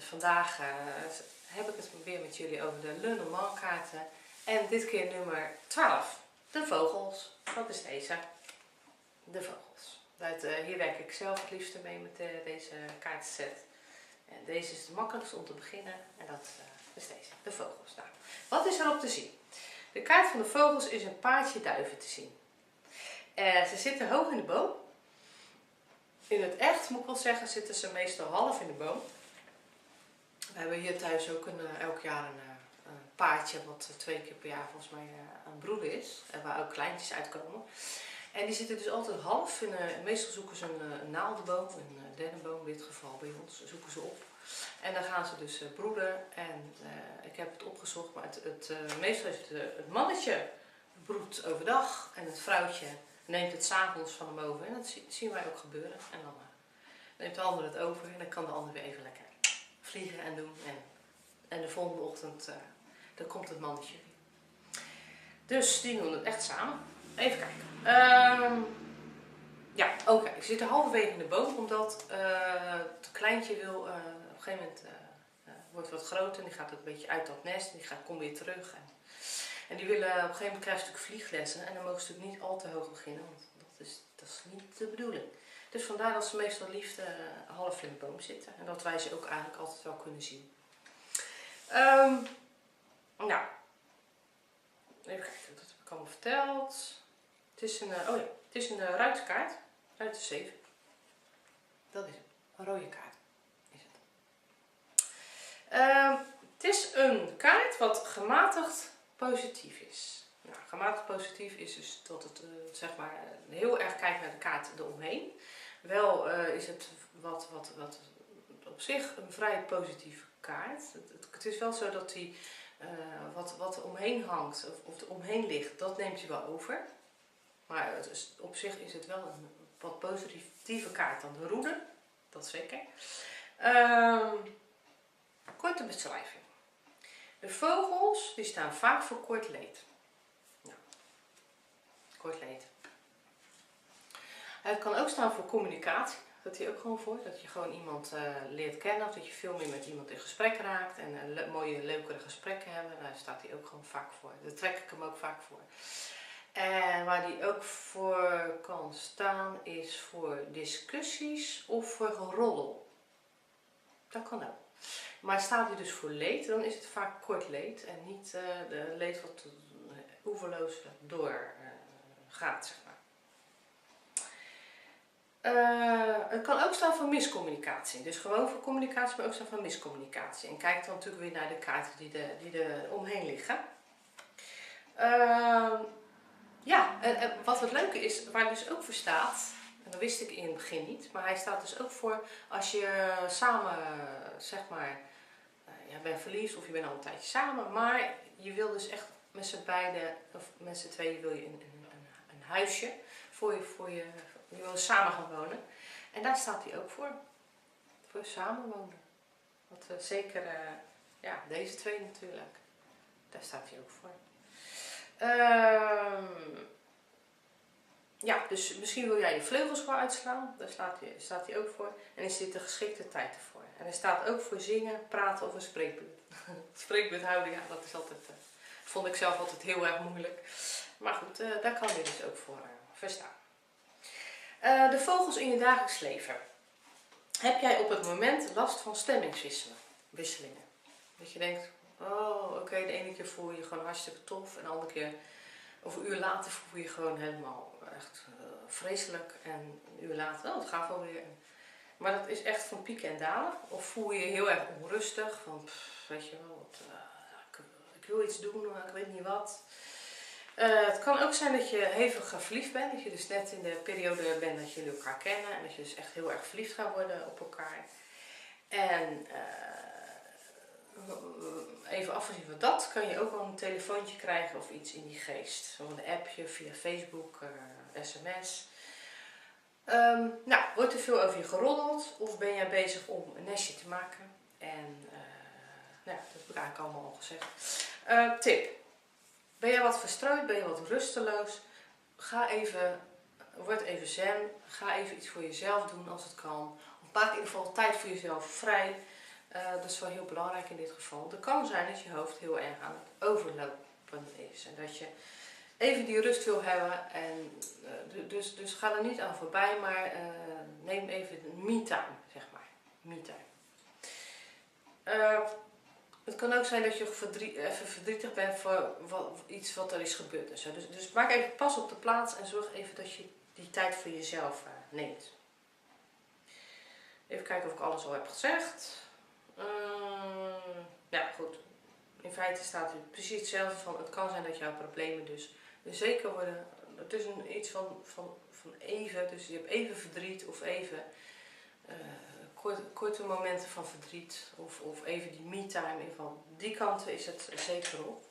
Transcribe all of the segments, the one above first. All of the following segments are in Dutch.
vandaag heb ik het weer met jullie over de Lenormand kaarten. En dit keer nummer 12. De vogels. Dat is deze. De vogels. Hier werk ik zelf het liefste mee met deze kaartenset. En deze is het makkelijkst om te beginnen. En dat is deze. De vogels. Nou, wat is erop te zien? De kaart van de vogels is een paardje duiven te zien. Ze zitten hoog in de boom. In het echt, moet ik wel zeggen, zitten ze meestal half in de boom. We hebben hier thuis ook elk jaar een paardje wat 2 keer per jaar volgens mij aan het broeden is. En waar ook kleintjes uitkomen. En die zitten dus altijd half. Meestal zoeken ze een naaldenboom, een dennenboom in dit geval bij ons, zoeken ze op. En dan gaan ze dus broeden. En ik heb het opgezocht, maar meestal is het mannetje broedt overdag en het vrouwtje neemt het 's avonds van hem over. En dat zien wij ook gebeuren. En dan neemt de ander het over en dan kan de ander weer even lekker vliegen en doen. En de volgende ochtend dan komt het mannetje weer. Dus die doen het echt samen. Even kijken. Ja, oké. Ze zitten halverwege in de boom omdat het kleintje wil op een gegeven moment wordt wat groter en die gaat ook een beetje uit dat nest en die komt weer terug. En die willen op een gegeven moment krijgen ze natuurlijk vlieglessen en dan mogen ze natuurlijk niet al te hoog beginnen, want dat is niet de bedoeling. Dus vandaar dat ze meestal liefst half in de boom zitten en dat wij ze ook eigenlijk altijd wel kunnen zien. Nou, even kijken, dat heb ik allemaal verteld. Het is een ruiterkaart, ruiter 7. Dat is het, een rode kaart is het. Het is een kaart wat gematigd positief is. Nou, gematigd positief is dus dat het zeg maar heel erg kijkt naar de kaart eromheen. Wel is het wat op zich een vrij positieve kaart. Het is wel zo dat die wat er omheen hangt of er omheen ligt, dat neemt hij wel over. Maar op zich is het wel een wat positieve kaart dan de roede. Dat zeker. Korte beschrijving. De vogels die staan vaak voor kort leed. Nou, kort leed. Het kan ook staan voor communicatie. Dat hij ook gewoon voor. Dat je gewoon iemand leert kennen. Of dat je veel meer met iemand in gesprek raakt. En mooie, leukere gesprekken hebben. Daar staat hij ook gewoon vaak voor. Daar trek ik hem ook vaak voor. En waar die ook voor kan staan is voor discussies of voor geroddel. Dat kan ook. Maar staat hij dus voor leed, dan is het vaak kort leed en niet de leed wat oeverloos door gaat, zeg maar. Het kan ook staan voor miscommunicatie. Dus gewoon voor communicatie, maar ook staan voor miscommunicatie. En kijk dan natuurlijk weer naar de kaarten die er omheen liggen. Ja, en wat het leuke is, waar hij dus ook voor staat, en dat wist ik in het begin niet, maar hij staat dus ook voor als je samen, zeg maar, je bent verliefd of je bent al een tijdje samen, maar je wil dus echt met z'n beiden, of met z'n tweeën wil je een huisje je wil samen gaan wonen. En daar staat hij ook voor samenwonen. Want zeker, ja, deze twee natuurlijk, daar staat hij ook voor. Ja, dus misschien wil jij je vleugels gewoon uitslaan, daar staat hij ook voor. En is dit de geschikte tijd ervoor. En hij staat ook voor zingen, praten of een spreekbeurt. Spreekbeurt houden, ja, dat is altijd, vond ik zelf altijd heel erg moeilijk. Maar goed, daar kan hij dus ook voor staan. De vogels in je dagelijks leven. Heb jij op het moment last van stemmingswisselingen? Dat je denkt, oh oké, de ene keer voel je je gewoon hartstikke tof en de andere keer, of een uur later voel je je gewoon helemaal echt vreselijk en een uur later, oh het gaat wel weer. Maar dat is echt van pieken en dalen. Of voel je je heel erg onrustig, van weet je wel, ik wil iets doen, maar ik weet niet wat. Het kan ook zijn dat je hevig verliefd bent, dat je dus net in de periode bent dat jullie elkaar kennen en dat je dus echt heel erg verliefd gaat worden op elkaar. En even afgezien van dat, kan je ook wel een telefoontje krijgen of iets in die geest. Zo een appje via Facebook, sms. Nou, wordt er veel over je geroddeld of ben jij bezig om een nestje te maken? En nou, dat heb ik eigenlijk allemaal al gezegd. Tip. Ben jij wat verstrooid, ben je wat rusteloos? Word even zen. Ga even iets voor jezelf doen als het kan. Of maak in ieder geval tijd voor jezelf vrij. Dat is wel heel belangrijk in dit geval. Het kan zijn dat je hoofd heel erg aan het overlopen is. En dat je even die rust wil hebben. En, dus ga er niet aan voorbij, maar neem even een me-time, zeg maar. Me-time. Het kan ook zijn dat je even verdrietig bent voor iets wat er is gebeurd. En zo. Dus maak even pas op de plaats en zorg even dat je die tijd voor jezelf neemt. Even kijken of ik alles al heb gezegd. Ja, goed. In feite staat het precies hetzelfde van het kan zijn dat jouw problemen dus zeker worden. Het is iets van even, dus je hebt even verdriet of even korte momenten van verdriet of even die me-time. Van die kanten is het zeker op.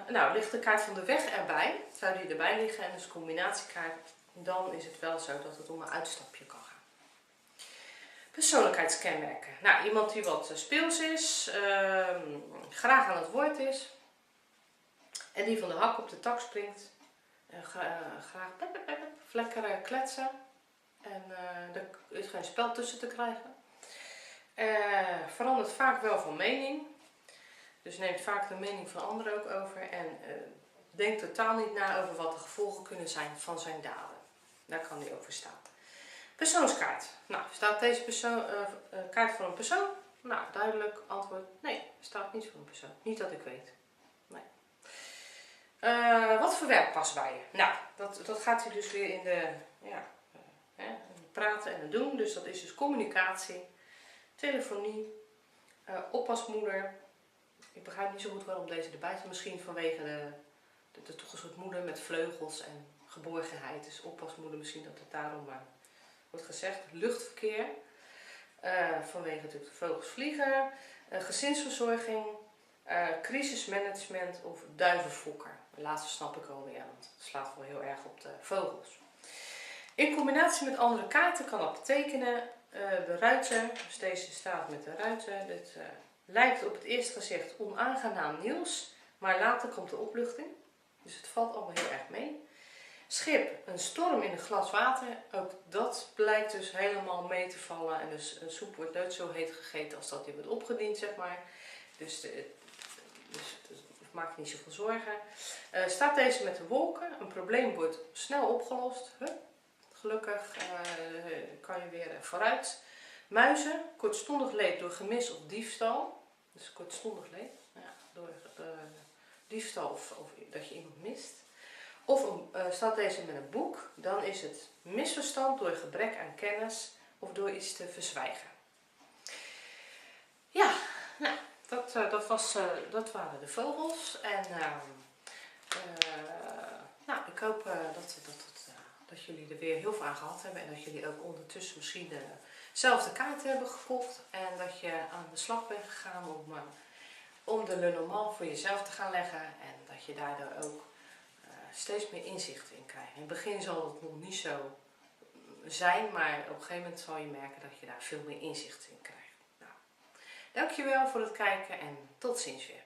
Nou, ligt de kaart van de weg erbij, zou die erbij liggen en dus combinatiekaart, dan is het wel zo dat het om een uitstapje kan gaan. Persoonlijkheidskenmerken. Nou, iemand die wat speels is, graag aan het woord is en die van de hak op de tak springt. Graag lekker kletsen en er is geen spel tussen te krijgen. Verandert vaak wel van mening, dus neemt vaak de mening van anderen ook over en denkt totaal niet na over wat de gevolgen kunnen zijn van zijn daden. Daar kan hij over staan. Persoonskaart. Nou, staat deze kaart voor een persoon? Nou, duidelijk antwoord. Nee, staat niet voor een persoon. Niet dat ik weet. Nee. Wat voor werk past bij je? Nou, dat gaat hij dus weer in de praten en het doen. Dus dat is dus communicatie, telefonie, oppasmoeder. Ik begrijp niet zo goed waarom deze erbij is. Misschien vanwege de toch een soort moeder met vleugels en geborgenheid. Dus oppasmoeder, misschien dat het daarom wordt gezegd. Luchtverkeer, vanwege natuurlijk de vogels vliegen. Gezinsverzorging, crisismanagement of duivenfokker. De laatste snap ik alweer, want het slaat wel heel erg op de vogels. In combinatie met andere kaarten kan dat betekenen de ruiter, dus deze staat met de ruiter. Dit lijkt op het eerste gezicht onaangenaam nieuws, maar later komt de opluchting. Dus het valt allemaal heel erg mee. Schip, een storm in een glas water. Ook dat blijkt dus helemaal mee te vallen. En dus een soep wordt nooit zo heet gegeten als dat die wordt opgediend, zeg maar. Dus maak je niet zoveel zorgen. Staat deze met de wolken. Een probleem wordt snel opgelost. Gelukkig kan je weer vooruit. Muizen, kortstondig leed door gemis of diefstal. Dus kortstondig leed, ja, door diefstal of dat je iemand mist. Of staat deze met een boek, dan is het misverstand door gebrek aan kennis of door iets te verzwijgen. Ja, nou, dat waren de vogels. En nou, ik hoop dat jullie er weer heel veel aan gehad hebben. En dat jullie ook ondertussen misschien zelf de kaart hebben gekocht. En dat je aan de slag bent gegaan om de Lenormand voor jezelf te gaan leggen. En dat je daardoor ook steeds meer inzicht in krijgt. In het begin zal het nog niet zo zijn, maar op een gegeven moment zal je merken dat je daar veel meer inzicht in krijgt. Nou, dankjewel voor het kijken en tot ziens weer.